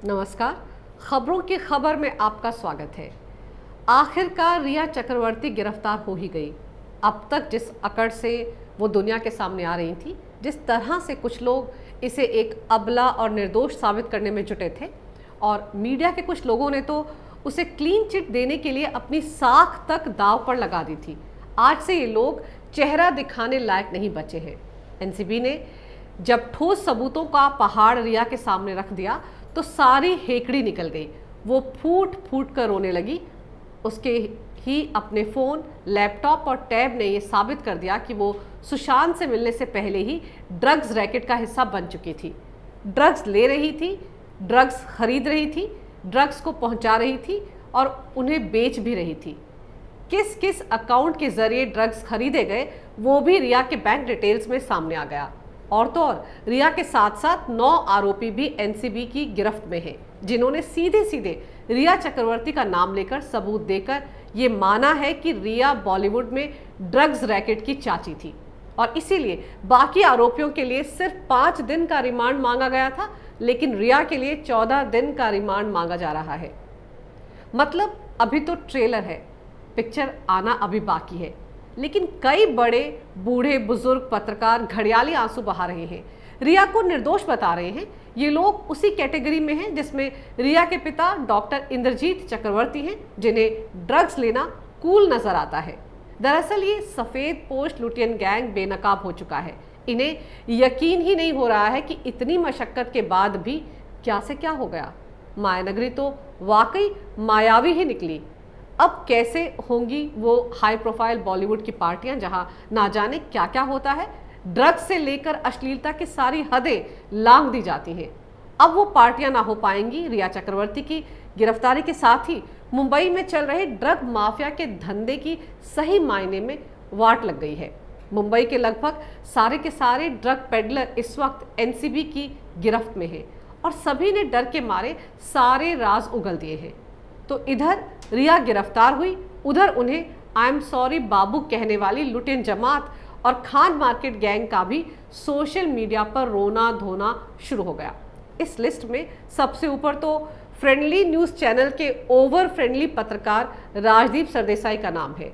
नमस्कार। खबरों की खबर में आपका स्वागत है। आखिरकार रिया चक्रवर्ती गिरफ्तार हो ही गई। अब तक जिस अकड़ से वो दुनिया के सामने आ रही थी, जिस तरह से कुछ लोग इसे एक अबला और निर्दोष साबित करने में जुटे थे और मीडिया के कुछ लोगों ने तो उसे क्लीन चिट देने के लिए अपनी साख तक दांव पर लगा दी थी, आज से ये लोग चेहरा दिखाने लायक नहीं बचे हैं। एनसीबी ने जब ठोस सबूतों का पहाड़ रिया के सामने रख दिया तो सारी हेकड़ी निकल गई। वो फूट फूट कर रोने लगी। उसके ही अपने फ़ोन, लैपटॉप और टैब ने ये साबित कर दिया कि वो सुशांत से मिलने से पहले ही ड्रग्स रैकेट का हिस्सा बन चुकी थी। ड्रग्स ले रही थी, ड्रग्स खरीद रही थी, ड्रग्स को पहुंचा रही थी और उन्हें बेच भी रही थी। किस किस अकाउंट के जरिए ड्रग्स खरीदे गए वो भी रिया के बैंक डिटेल्स में सामने आ गया। और तो और रिया के साथ साथ 9 आरोपी भी एनसीबी की गिरफ्त में हैं, जिन्होंने सीधे सीधे रिया चक्रवर्ती का नाम लेकर सबूत देकर ये माना है कि रिया बॉलीवुड में ड्रग्स रैकेट की चाची थी और इसीलिए बाकी आरोपियों के लिए सिर्फ 5 दिन का रिमांड मांगा गया था, लेकिन रिया के लिए 14 दिन का रिमांड मांगा जा रहा है। मतलब अभी तो ट्रेलर है, पिक्चर आना अभी बाकी है, लेकिन कई बड़े बूढ़े बुजुर्ग पत्रकार घड़ियाली आंसू बहा रहे हैं, रिया को निर्दोष बता रहे हैं। ये लोग उसी कैटेगरी में हैं जिसमें रिया के पिता डॉक्टर इंद्रजीत चक्रवर्ती हैं, जिन्हें ड्रग्स लेना कूल नजर आता है। दरअसल ये सफेद पोश लुटियन गैंग बेनकाब हो चुका है। इन्हें यकीन ही नहीं हो रहा है कि इतनी मशक्कत के बाद भी क्या से क्या हो गया। मायानगरी तो वाकई मायावी ही निकली। अब कैसे होंगी वो हाई प्रोफाइल बॉलीवुड की पार्टियां जहां ना जाने क्या क्या होता है। ड्रग्स से लेकर अश्लीलता की सारी हदें लांघ दी जाती हैं। अब वो पार्टियां ना हो पाएंगी। रिया चक्रवर्ती की गिरफ्तारी के साथ ही मुंबई में चल रहे ड्रग माफिया के धंधे की सही मायने में वाट लग गई है। मुंबई के लगभग सारे के सारे ड्रग पेडलर इस वक्त एनसीबी की गिरफ्त में हैं और सभी ने डर के मारे सारे राज उगल दिए हैं। तो इधर रिया गिरफ्तार हुई, उधर उन्हें आई एम सॉरी बाबू कहने वाली लुटेन जमात और खान मार्केट गैंग का भी सोशल मीडिया पर रोना धोना शुरू हो गया। इस लिस्ट में सबसे ऊपर तो फ्रेंडली न्यूज़ चैनल के ओवर फ्रेंडली पत्रकार राजदीप सरदेसाई का नाम है।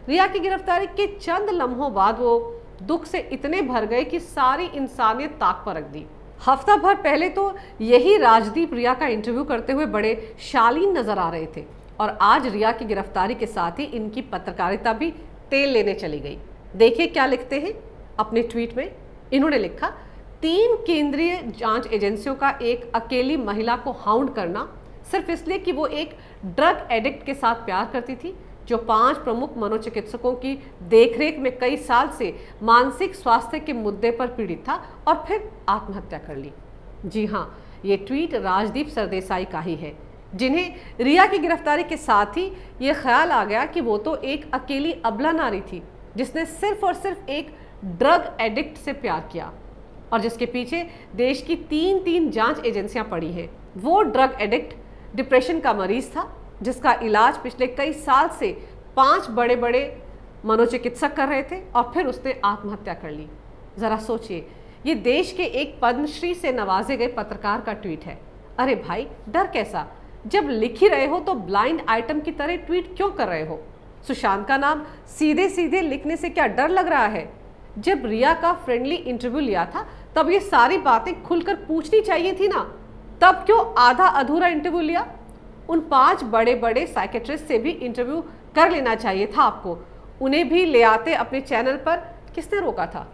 रिया की गिरफ्तारी के चंद लम्हों बाद वो दुख से इतने भर गए कि सारी इंसानियत ताक पर रख दी। हफ्ता भर पहले तो यही राजदीप रिया का इंटरव्यू करते हुए बड़े शालीन नजर आ रहे थे और आज रिया की गिरफ्तारी के साथ ही इनकी पत्रकारिता भी तेल लेने चली गई। देखिए क्या लिखते हैं अपने ट्वीट में। इन्होंने लिखा, 3 केंद्रीय जांच एजेंसियों का एक अकेली महिला को हाउंड करना सिर्फ इसलिए कि वो एक ड्रग एडिक्ट के साथ प्यार करती थी, जो 5 प्रमुख मनोचिकित्सकों की देखरेख में कई साल से मानसिक स्वास्थ्य के मुद्दे पर पीड़ित था और फिर आत्महत्या कर ली। जी हाँ, ये ट्वीट राजदीप सरदेसाई का ही है, जिन्हें रिया की गिरफ्तारी के साथ ही ये ख्याल आ गया कि वो तो एक अकेली अबला नारी थी जिसने सिर्फ और सिर्फ एक ड्रग एडिक्ट से प्यार किया और जिसके पीछे देश की 3 जांच एजेंसियां पड़ी हैं। वो ड्रग एडिक्ट डिप्रेशन का मरीज था जिसका इलाज पिछले कई साल से 5 बड़े बड़े मनोचिकित्सक कर रहे थे और फिर उसने आत्महत्या कर ली। जरा सोचिए, ये देश के एक पद्मश्री से नवाजे गए पत्रकार का ट्वीट है। अरे भाई, डर कैसा? जब लिख ही रहे हो तो ब्लाइंड आइटम की तरह ट्वीट क्यों कर रहे हो? सुशांत का नाम सीधे सीधे लिखने से क्या डर लग रहा है? जब रिया का फ्रेंडली इंटरव्यू लिया था तब ये सारी बातें खुलकर पूछनी चाहिए थी ना। तब क्यों आधा अधूरा इंटरव्यू लिया? उन 5 बड़े बड़े साइकेट्रिस्ट से भी इंटरव्यू कर लेना चाहिए था आपको। उन्हें भी ले आते अपने चैनल पर। किसने रोका था?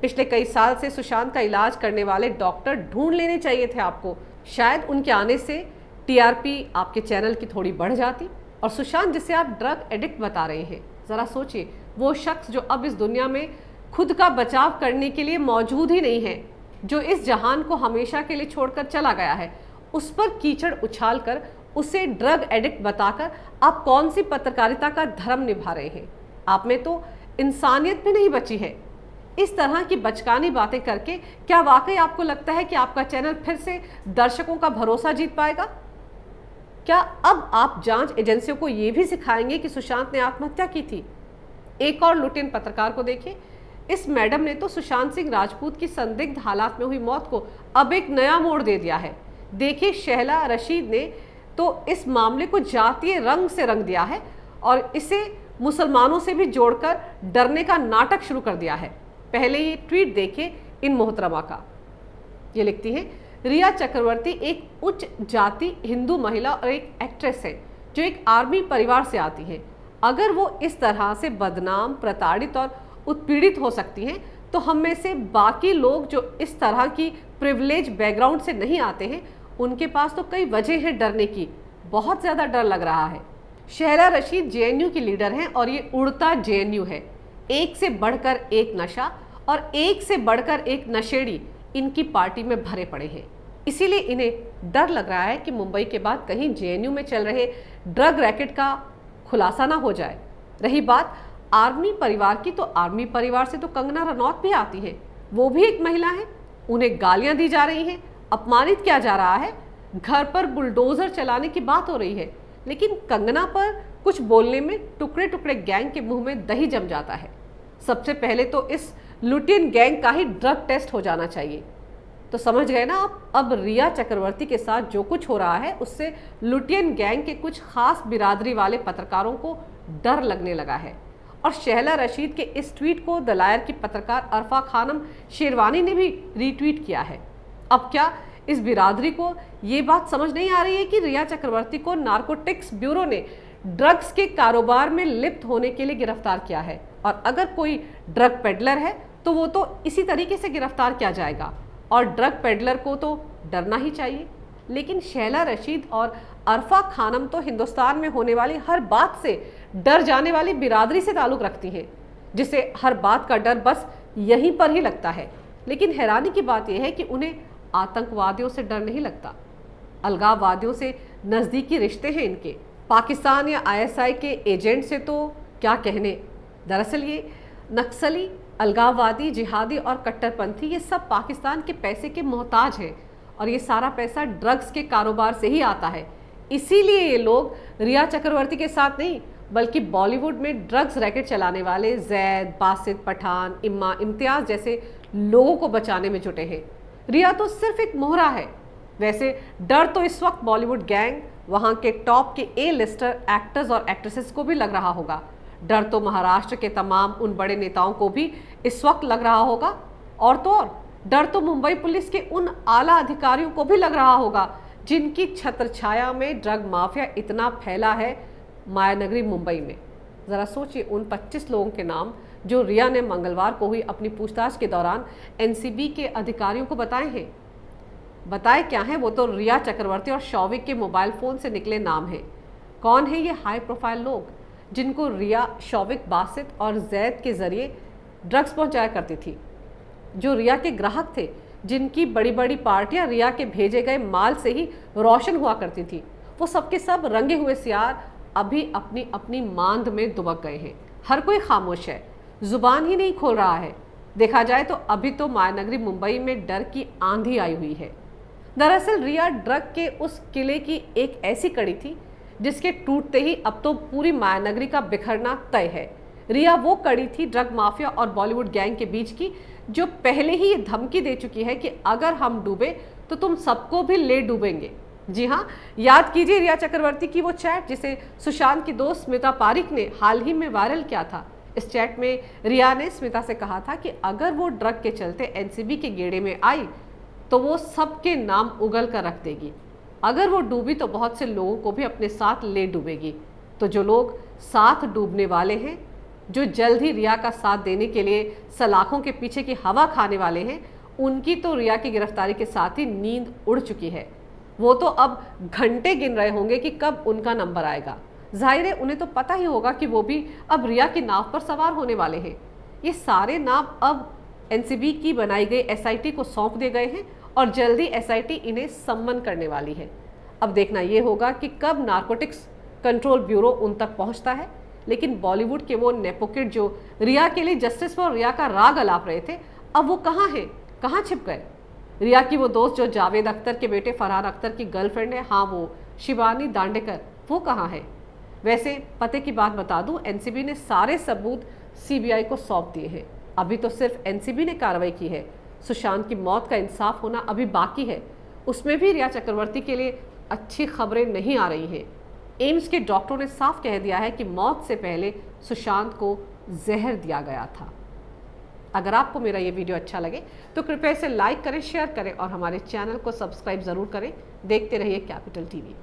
पिछले कई साल से सुशांत का इलाज करने वाले डॉक्टर ढूंढ लेने चाहिए थे आपको। शायद उनके आने से टीआरपी आपके चैनल की थोड़ी बढ़ जाती। और सुशांत, जिसे आप ड्रग एडिक्ट बता रहे हैं, ज़रा सोचिए, वो शख्स जो अब इस दुनिया में खुद का बचाव करने के लिए मौजूद ही नहीं है, जो इस जहान को हमेशा के लिए छोड़कर चला गया है, उस पर कीचड़ उछाल कर उसे ड्रग एडिक्ट बताकर आप कौन सी पत्रकारिता का धर्म निभा रहे हैं? आप में तो इंसानियत भी नहीं बची है। इस तरह की बचकानी बातें करके क्या वाकई आपको लगता है कि आपका चैनल फिर से दर्शकों का भरोसा जीत पाएगा? क्या अब आप जांच एजेंसियों को यह भी सिखाएंगे कि सुशांत ने आत्महत्या की थी? एक और लुटेन पत्रकार को देखिए। इस मैडम ने तो सुशांत सिंह राजपूत की संदिग्ध हालात में हुई मौत को अब एक नया मोड़ दे दिया है। देखिए, शहला रशीद ने तो इस मामले को जातीय रंग से रंग दिया है और इसे मुसलमानों से भी जोड़कर डरने का नाटक शुरू कर दिया है। पहले ये ट्वीट देखिए इन मोहतरमा का। ये लिखती हैं, रिया चक्रवर्ती एक उच्च जाति हिंदू महिला और एक एक्ट्रेस है जो एक आर्मी परिवार से आती है। अगर वो इस तरह से बदनाम, प्रताड़ित और उत्पीड़ित हो सकती हैं तो हम में से बाकी लोग जो इस तरह की प्रिविलेज बैकग्राउंड से नहीं आते हैं उनके पास तो कई वजह है डरने की। बहुत ज़्यादा डर लग रहा है। शहला रशीद जेएनयू की लीडर हैं और ये उड़ता जेएनयू है। एक से बढ़कर एक नशा और एक से बढ़कर एक नशेड़ी इनकी पार्टी में भरे पड़े हैं। इसीलिए इन्हें डर लग रहा है कि मुंबई के बाद कहीं जेएनयू में चल रहे ड्रग रैकेट का खुलासा ना हो जाए। रही बात आर्मी परिवार की, तो आर्मी परिवार से तो कंगना रनौत भी आती है। वो भी एक महिला है। उन्हें गालियां दी जा रही हैं, अपमानित किया जा रहा है, घर पर बुलडोजर चलाने की बात हो रही है। लेकिन कंगना पर कुछ बोलने में टुकड़े टुकड़े गैंग के मुंह में दही जम जाता है। सबसे पहले तो इस लुटियन गैंग का ही ड्रग टेस्ट हो जाना चाहिए। तो समझ गए ना आप, अब रिया चक्रवर्ती के साथ जो कुछ हो रहा है उससे लुटियन गैंग के कुछ खास बिरादरी वाले पत्रकारों को डर लगने लगा है। और शहला रशीद के इस ट्वीट को द लायर की पत्रकार अरफा खानम शेरवानी ने भी रीट्वीट किया है। अब क्या इस बिरादरी को ये बात समझ नहीं आ रही है कि रिया चक्रवर्ती को नार्कोटिक्स ब्यूरो ने ड्रग्स के कारोबार में लिप्त होने के लिए गिरफ्तार किया है, और अगर कोई ड्रग पेडलर है तो वो तो इसी तरीके से गिरफ्तार किया जाएगा और ड्रग पेडलर को तो डरना ही चाहिए। लेकिन शहला रशीद और अरफा खानम तो हिंदुस्तान में होने वाली हर बात से डर जाने वाली बिरादरी से ताल्लुक़ रखती हैं, जिसे हर बात का डर बस यहीं पर ही लगता है। लेकिन हैरानी की बात यह है कि उन्हें आतंकवादियों से डर नहीं लगता। अलगाववादियों से नज़दीकी रिश्ते हैं इनके। पाकिस्तान या आईएसआई के एजेंट से तो क्या कहने। दरअसल ये नक्सली, अलगाववादी, जिहादी और कट्टरपंथी ये सब पाकिस्तान के पैसे के मोहताज हैं और ये सारा पैसा ड्रग्स के कारोबार से ही आता है। इसीलिए ये लोग रिया चक्रवर्ती के साथ नहीं बल्कि बॉलीवुड में ड्रग्स रैकेट चलाने वाले जैद, बासित पठान, इम्मा, इम्तियाज़ जैसे लोगों को बचाने में जुटे हैं। रिया तो सिर्फ एक मोहरा है। वैसे डर तो इस वक्त बॉलीवुड गैंग, वहाँ के टॉप के ए लिस्टर एक्टर्स और एक्ट्रेसेस को भी लग रहा होगा। डर तो महाराष्ट्र के तमाम उन बड़े नेताओं को भी इस वक्त लग रहा होगा। और तो और डर तो मुंबई पुलिस के उन आला अधिकारियों को भी लग रहा होगा जिनकी छत्रछाया में ड्रग माफिया इतना फैला है मायानगरी मुंबई में। ज़रा सोचिए उन 25 लोगों के नाम जो रिया ने मंगलवार को हुई अपनी पूछताछ के दौरान एनसीबी के अधिकारियों को बताए हैं। बताए क्या हैं? वो तो रिया चक्रवर्ती और शौविक के मोबाइल फ़ोन से निकले नाम हैं। कौन है ये हाई प्रोफाइल लोग जिनको रिया, शौविक, बासित और जैद के ज़रिए ड्रग्स पहुंचाया करती थी, जो रिया के ग्राहक थे, जिनकी बड़ी बड़ी पार्टियां रिया के भेजे गए माल से ही रोशन हुआ करती थी। वो सबके सब रंगे हुए सियार अभी अपनी अपनी मांद में दुबक गए हैं। हर कोई खामोश है, जुबान ही नहीं खोल रहा है। देखा जाए तो अभी तो मायानगरी मुंबई में डर की आंधी आई हुई है। दरअसल रिया ड्रग के उस किले की एक ऐसी कड़ी थी जिसके टूटते ही अब तो पूरी मायानगरी का बिखरना तय है। रिया वो कड़ी थी ड्रग माफिया और बॉलीवुड गैंग के बीच की, जो पहले ही ये धमकी दे चुकी है कि अगर हम डूबे तो तुम सबको भी ले डूबेंगे। जी हाँ, याद कीजिए रिया चक्रवर्ती की वो चैट जिसे सुशांत की दोस्त स्मिता पारिक ने हाल ही में वायरल किया था। इस चैट में रिया ने स्मिता से कहा था कि अगर वो ड्रग के चलते एनसीबी के गेड़े में आई तो वो सबके नाम उगल कर रख देगी। अगर वो डूबी तो बहुत से लोगों को भी अपने साथ ले डूबेगी। तो जो लोग साथ डूबने वाले हैं, जो जल्द ही रिया का साथ देने के लिए सलाखों के पीछे की हवा खाने वाले हैं, उनकी तो रिया की गिरफ्तारी के साथ ही नींद उड़ चुकी है। वो तो अब घंटे गिन रहे होंगे कि कब उनका नंबर आएगा। जाहिर है उन्हें तो पता ही होगा कि वो भी अब रिया की नाव पर सवार होने वाले हैं। ये सारे नाम अब एनसीबी की बनाई गई एसआईटी को सौंप दिए गए हैं और जल्दी एसआईटी इन्हें सम्मन करने वाली है। अब देखना ये होगा कि कब नार्कोटिक्स कंट्रोल ब्यूरो उन तक पहुंचता है। लेकिन बॉलीवुड के वो नेपोकिड जो रिया के लिए जस्टिस फॉर रिया का राग अलाप रहे थे, अब वो कहाँ हैं, कहाँ छिप गए? रिया की वो दोस्त जो जावेद अख्तर के बेटे फरहान अख्तर की गर्लफ्रेंड है, हाँ वो शिवानी दांडेकर, वो कहाँ है? वैसे पते की बात बता दूं, एनसीबी ने सारे सबूत सीबीआई को सौंप दिए हैं। अभी तो सिर्फ एनसीबी ने कार्रवाई की है। सुशांत की मौत का इंसाफ होना अभी बाकी है। उसमें भी रिया चक्रवर्ती के लिए अच्छी खबरें नहीं आ रही हैं। एम्स के डॉक्टरों ने साफ कह दिया है कि मौत से पहले सुशांत को जहर दिया गया था। अगर आपको मेरा ये वीडियो अच्छा लगे तो कृपया इसे लाइक करें, शेयर करें और हमारे चैनल को सब्सक्राइब ज़रूर करें। देखते रहिए कैपिटल टीवी।